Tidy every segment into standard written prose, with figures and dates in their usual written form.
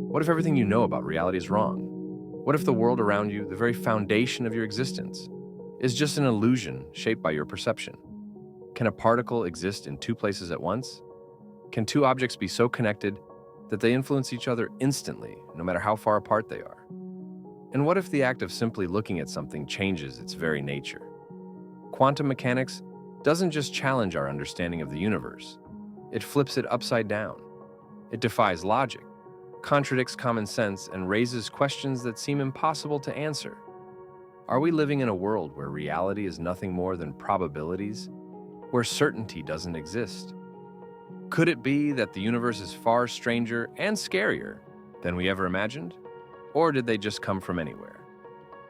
What if everything you know about reality is wrong? What if the world around you, the very foundation of your existence, is just an illusion shaped by your perception? Can a particle exist in two places at once? Can two objects be so connected that they influence each other instantly, no matter how far apart they are? And what if the act of simply looking at something changes its very nature? Quantum mechanics doesn't just challenge our understanding of the universe, it flips it upside down. It defies logic, contradicts common sense, and raises questions that seem impossible to answer. Are we living in a world where reality is nothing more than probabilities, where certainty doesn't exist? Could it be that the universe is far stranger and scarier than we ever imagined? Or did they just come from anywhere?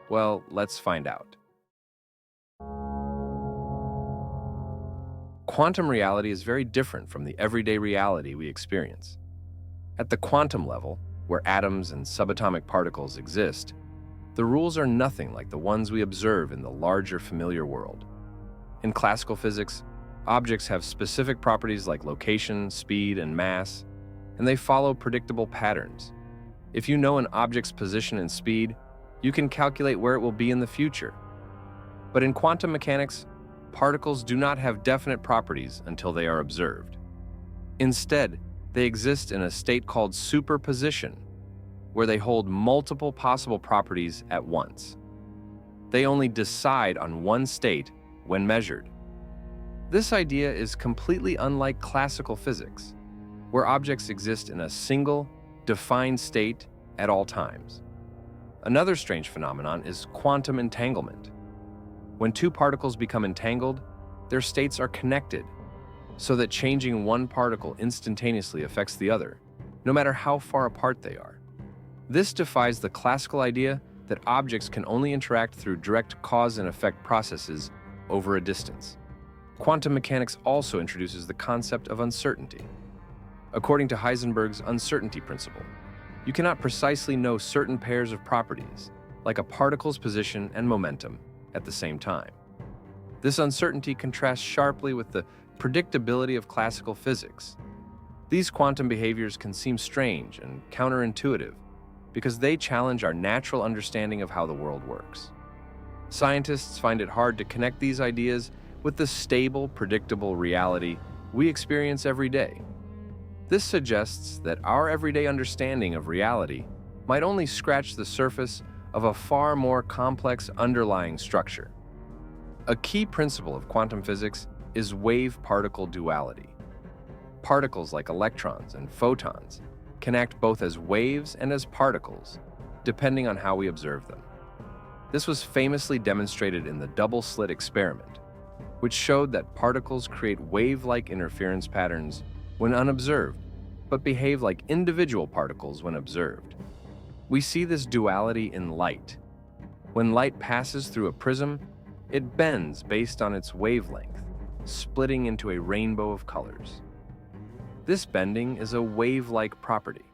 Well, let's find out. Quantum reality is very different from the everyday reality we experience. At the quantum level, where atoms and subatomic particles exist, the rules are nothing like the ones we observe in the larger familiar world. In classical physics, objects have specific properties like location, speed, and mass, and they follow predictable patterns. If you know an object's position and speed, you can calculate where it will be in the future. But in quantum mechanics, particles do not have definite properties until they are observed. Instead, they exist in a state called superposition, where they hold multiple possible properties at once. They only decide on one state when measured. This idea is completely unlike classical physics, where objects exist in a single, defined state at all times. Another strange phenomenon is quantum entanglement. When two particles become entangled, their states are connected, so that changing one particle instantaneously affects the other, no matter how far apart they are. This defies the classical idea that objects can only interact through direct cause and effect processes over a distance. Quantum mechanics also introduces the concept of uncertainty. According to Heisenberg's uncertainty principle, you cannot precisely know certain pairs of properties, like a particle's position and momentum, at the same time. This uncertainty contrasts sharply with the predictability of classical physics. These quantum behaviors can seem strange and counterintuitive because they challenge our natural understanding of how the world works. Scientists find it hard to connect these ideas with the stable, predictable reality we experience every day. This suggests that our everyday understanding of reality might only scratch the surface of a far more complex underlying structure. A key principle of quantum physics is wave-particle duality. Particles like electrons and photons can act both as waves and as particles, depending on how we observe them. This was famously demonstrated in the double-slit experiment, which showed that particles create wave-like interference patterns when unobserved, but behave like individual particles when observed. We see this duality in light. When light passes through a prism, it bends based on its wavelength, splitting into a rainbow of colors. This bending is a wave-like property.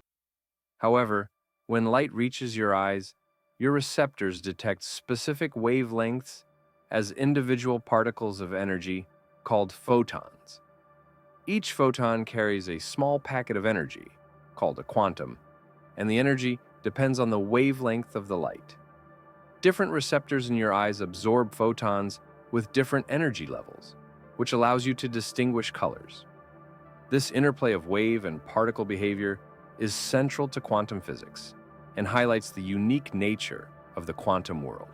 However, when light reaches your eyes, your receptors detect specific wavelengths as individual particles of energy called photons. Each photon carries a small packet of energy, called a quantum, and the energy depends on the wavelength of the light. Different receptors in your eyes absorb photons with different energy levels, which allows you to distinguish colors. This interplay of wave and particle behavior is central to quantum physics and highlights the unique nature of the quantum world.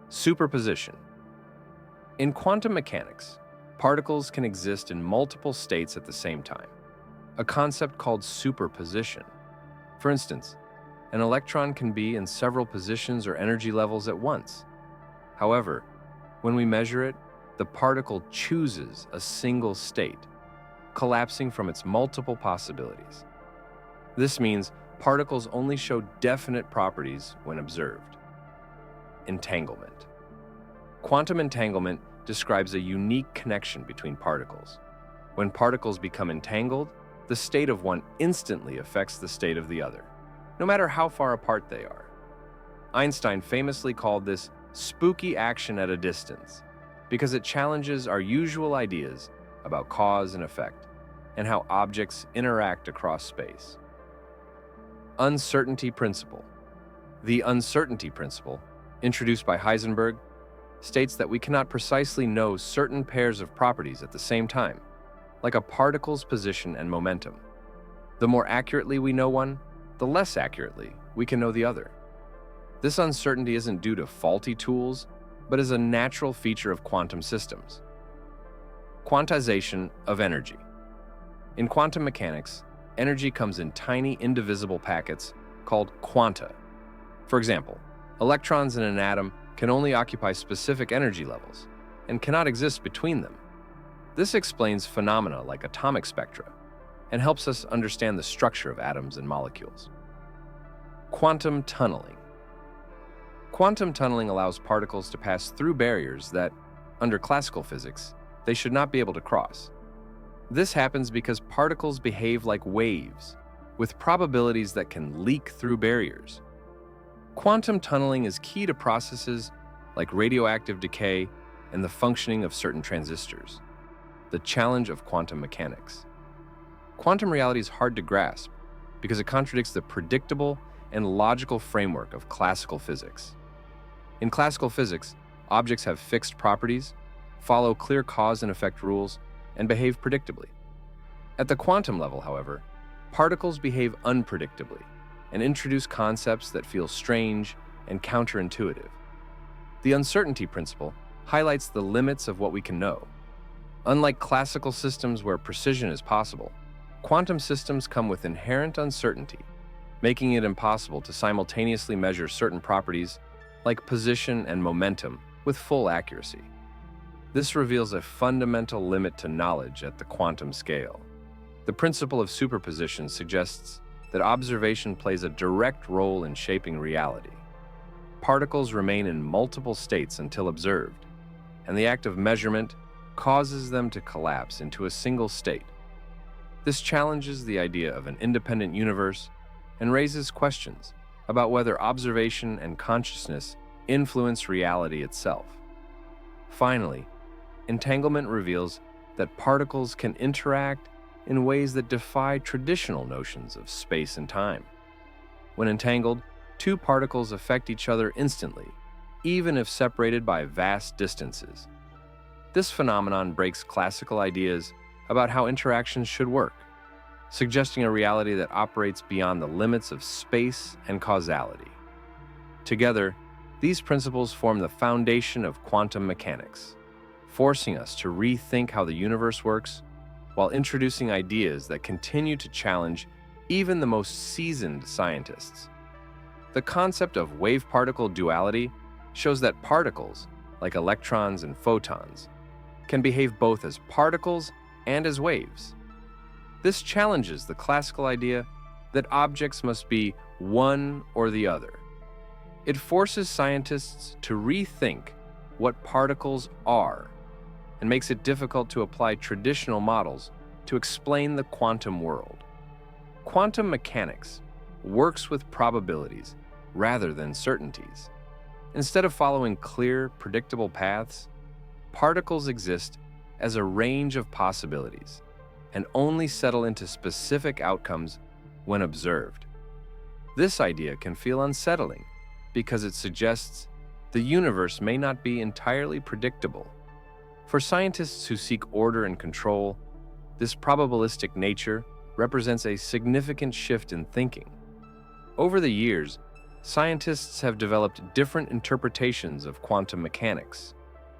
Superposition. In quantum mechanics, particles can exist in multiple states at the same time, a concept called superposition. For instance, an electron can be in several positions or energy levels at once. However, when we measure it, the particle chooses a single state, collapsing from its multiple possibilities. This means particles only show definite properties when observed. Entanglement. Quantum entanglement describes a unique connection between particles. When particles become entangled, the state of one instantly affects the state of the other, no matter how far apart they are. Einstein famously called this spooky action at a distance because it challenges our usual ideas about cause and effect and how objects interact across space. Uncertainty principle. The uncertainty principle, introduced by Heisenberg, states that we cannot precisely know certain pairs of properties at the same time, like a particle's position and momentum. The more accurately we know one, the less accurately we can know the other. This uncertainty isn't due to faulty tools, but is a natural feature of quantum systems. Quantization of energy. In quantum mechanics, energy comes in tiny, indivisible packets called quanta. For example, electrons in an atom can only occupy specific energy levels and cannot exist between them. This explains phenomena like atomic spectra and helps us understand the structure of atoms and molecules. Quantum tunneling. Quantum tunneling allows particles to pass through barriers that, under classical physics, they should not be able to cross. This happens because particles behave like waves, with probabilities that can leak through barriers. Quantum tunneling is key to processes like radioactive decay and the functioning of certain transistors. The challenge of quantum mechanics. Quantum reality is hard to grasp because it contradicts the predictable and logical framework of classical physics. In classical physics, objects have fixed properties, follow clear cause and effect rules, and behave predictably. At the quantum level, however, particles behave unpredictably and introduce concepts that feel strange and counterintuitive. The uncertainty principle highlights the limits of what we can know. Unlike classical systems where precision is possible, quantum systems come with inherent uncertainty, making it impossible to simultaneously measure certain properties like position and momentum with full accuracy. This reveals a fundamental limit to knowledge at the quantum scale. The principle of superposition suggests that observation plays a direct role in shaping reality. Particles remain in multiple states until observed, and the act of measurement causes them to collapse into a single state. This challenges the idea of an independent universe and raises questions about whether observation and consciousness influence reality itself. Finally, entanglement reveals that particles can interact in ways that defy traditional notions of space and time. When entangled, two particles affect each other instantly, even if separated by vast distances. This phenomenon breaks classical ideas about how interactions should work, suggesting a reality that operates beyond the limits of space and causality. Together, these principles form the foundation of quantum mechanics, forcing us to rethink how the universe works while introducing ideas that continue to challenge even the most seasoned scientists. The concept of wave-particle duality shows that particles, like electrons and photons, can behave both as particles and as waves. This challenges the classical idea that objects must be one or the other. It forces scientists to rethink what particles are and makes it difficult to apply traditional models to explain the quantum world. Quantum mechanics works with probabilities rather than certainties. Instead of following clear, predictable paths, particles exist as a range of possibilities and only settle into specific outcomes when observed. This idea can feel unsettling because it suggests the universe may not be entirely predictable. For scientists who seek order and control, this probabilistic nature represents a significant shift in thinking. Over the years, scientists have developed different interpretations of quantum mechanics,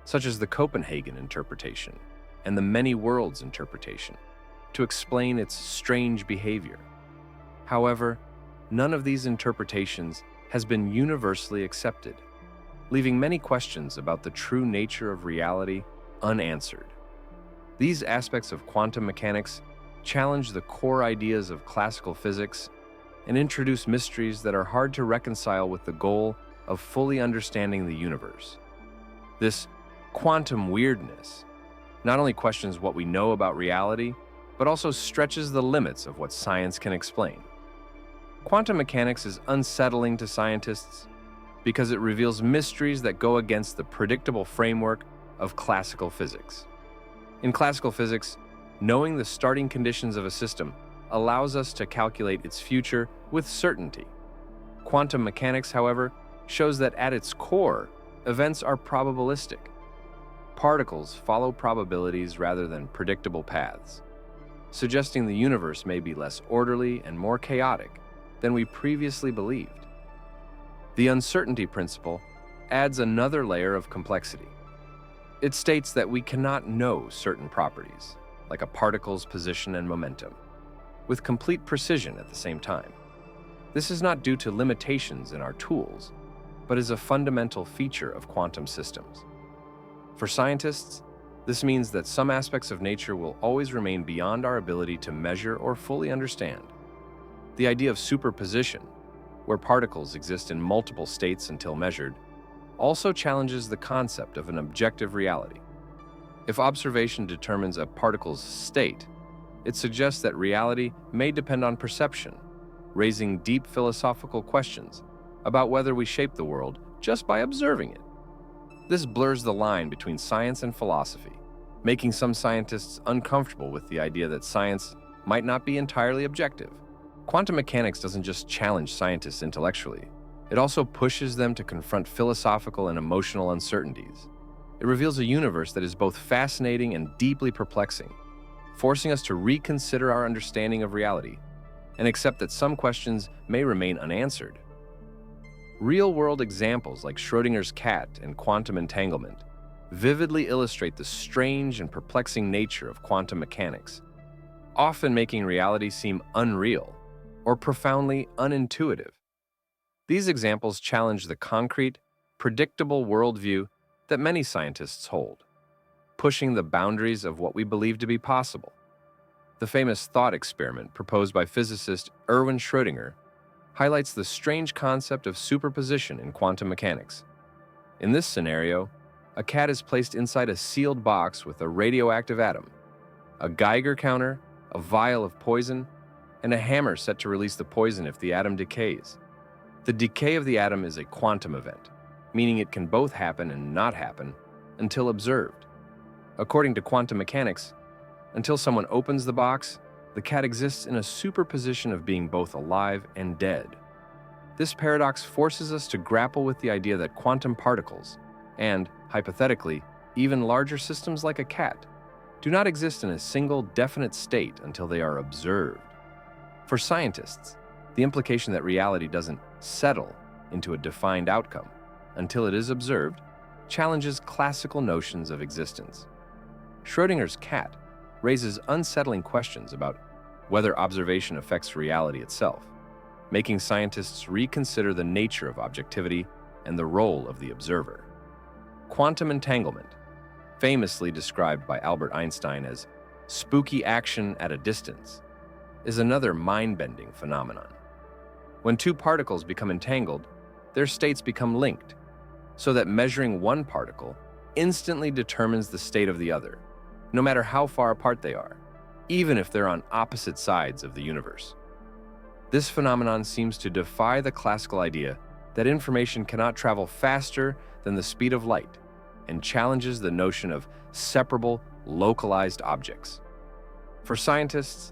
such as the Copenhagen interpretation and the many worlds interpretation, to explain its strange behavior. However, none of these interpretations has been universally accepted, leaving many questions about the true nature of reality unanswered. These aspects of quantum mechanics challenge the core ideas of classical physics and introduce mysteries that are hard to reconcile with the goal of fully understanding the universe. This quantum weirdness not only questions what we know about reality, but also stretches the limits of what science can explain. Quantum mechanics is unsettling to scientists because it reveals mysteries that go against the predictable framework of classical physics. In classical physics, knowing the starting conditions of a system allows us to calculate its future with certainty. Quantum mechanics, however, shows that at its core, events are probabilistic. Particles follow probabilities rather than predictable paths, suggesting the universe may be less orderly and more chaotic than we previously believed. The uncertainty principle adds another layer of complexity. It states that we cannot know certain properties, like a particle's position and momentum, with complete precision at the same time. This is not due to limitations in our tools, but is a fundamental feature of quantum systems. For scientists, this means that some aspects of nature will always remain beyond our ability to measure or fully understand. The idea of superposition, where particles exist in multiple states until measured, also challenges the concept of an objective reality. If observation determines a particle's state, it suggests that reality may depend on perception, raising deep philosophical questions about whether we shape the world just by observing it. This blurs the line between science and philosophy, making some scientists uncomfortable with the idea that science might not be entirely objective. Quantum mechanics doesn't just challenge scientists intellectually, it also pushes them to confront philosophical and emotional uncertainties. It reveals a universe that is both fascinating and deeply perplexing, forcing us to reconsider our understanding of reality and accept that some questions may remain unanswered. Real-world examples like Schrödinger's cat and quantum entanglement vividly illustrate the strange and perplexing nature of quantum mechanics, often making reality seem unreal or profoundly unintuitive. These examples challenge the concrete, predictable worldview that many scientists hold, pushing the boundaries of what we believe to be possible. The famous thought experiment proposed by physicist Erwin Schrödinger highlights the strange concept of superposition in quantum mechanics. In this scenario, a cat is placed inside a sealed box with a radioactive atom, a Geiger counter, a vial of poison, and a hammer set to release the poison if the atom decays. The decay of the atom is a quantum event, meaning it can both happen and not happen until observed. According to quantum mechanics, until someone opens the box, the cat exists in a superposition of being both alive and dead. This paradox forces us to grapple with the idea that quantum particles, and, hypothetically, even larger systems like a cat, do not exist in a single definite state until they are observed. For scientists, the implication that reality doesn't settle into a defined outcome until it is observed challenges classical notions of existence. Schrödinger's cat raises unsettling questions about whether observation affects reality itself, making scientists reconsider the nature of objectivity and the role of the observer. Quantum entanglement, famously described by Albert Einstein as spooky action at a distance, is another mind-bending phenomenon. When two particles become entangled, their states become linked, so that measuring one particle instantly determines the state of the other, no matter how far apart they are, even if they're on opposite sides of the universe. This phenomenon seems to defy the classical idea that information cannot travel faster than the speed of light and challenges the notion of separable, localized objects. For scientists,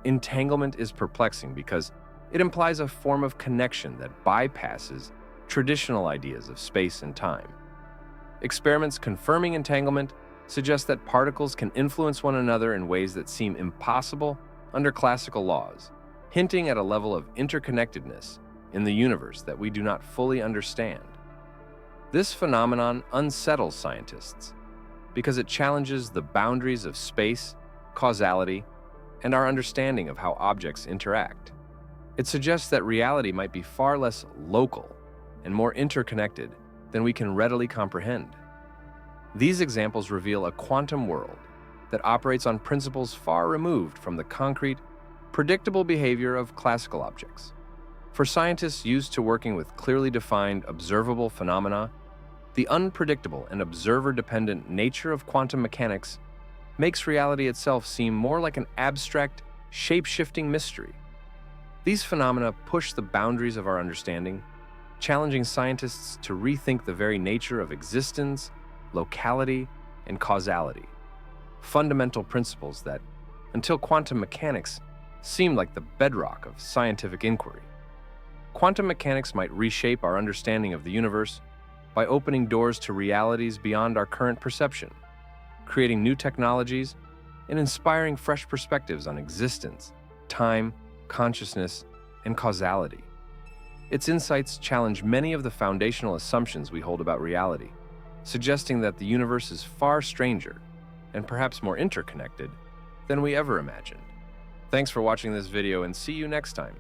entanglement is perplexing because it implies a form of connection that bypasses traditional ideas of space and time. Experiments confirming entanglement suggest that particles can influence one another in ways that seem impossible under classical laws, hinting at a level of interconnectedness in the universe that we do not fully understand. This phenomenon unsettles scientists because it challenges the boundaries of space, causality, and our understanding of how objects interact. It suggests that reality might be far less local and more interconnected than we can readily comprehend. These examples reveal a quantum world that operates on principles far removed from the concrete, predictable behavior of classical objects. For scientists used to working with clearly defined, observable phenomena, the unpredictable and observer-dependent nature of quantum mechanics makes reality itself seem more like an abstract, shape-shifting mystery. These phenomena push the boundaries of our understanding, challenging scientists to rethink the very nature of existence, locality, and causality, fundamental principles that, until quantum mechanics seem like the bedrock of scientific inquiry. Quantum mechanics might reshape our understanding of the universe by opening doors to realities beyond our current perception, creating new technologies, and inspiring fresh perspectives on existence, time, consciousness, and causality. Its insights challenge many of the foundational assumptions we hold about reality, suggesting that the universe is far stranger and perhaps more interconnected than we ever imagined. Thanks for watching this video, and see you next time.